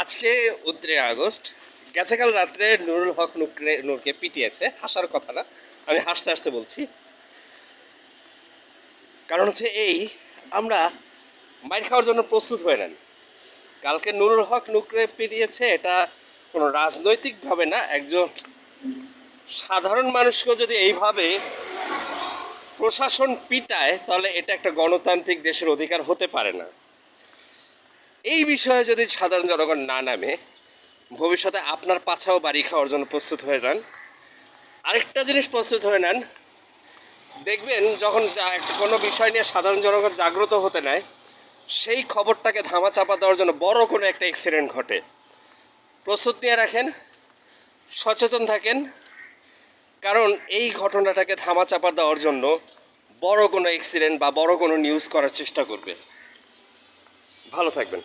আজকে 15 আগস্ট। গতকাল রাত্রে নুরুল হক নূরকে পিটিয়েছে। হাসার কথা না, আমি হাসতে হাসতে বলছি। কারণ হচ্ছে আমরা মাইর খাওয়ার জন্য প্রস্তুত হয়ে নেন। কালকে নুরুল হক নূরকে পিটিয়েছে, এটা কোনো রাজনৈতিকভাবে না, একজন সাধারণ মানুষকেও যদি এইভাবে প্রশাসন পিটায় তাহলে এটা একটা গণতান্ত্রিক দেশের অধিকার হতে পারে না। এই বিষয়ে যদি সাধারণ জনগণ না নামে, ভবিষ্যতে আপনার পাছাও বাড়ি খাওয়ার জন্য প্রস্তুত হয়ে যান। আরেকটা জিনিস প্রস্তুত হয়ে নেন, দেখবেন যখন একটা কোনো বিষয় নিয়ে সাধারণ জনগণ জাগ্রত হতে নেয়, সেই খবরটাকে ধামাচাপা দেওয়ার জন্য বড় কোনো একটা অ্যাক্সিডেন্ট ঘটে। প্রস্তুত নিয়ে রাখেন, সচেতন থাকেন, কারণ এই ঘটনাটাকে ধামাচাপা দেওয়ার জন্য বড় কোনো অ্যাক্সিডেন্ট বা বড় কোনো নিউজ করার চেষ্টা করবে। ভালো থাকবেন।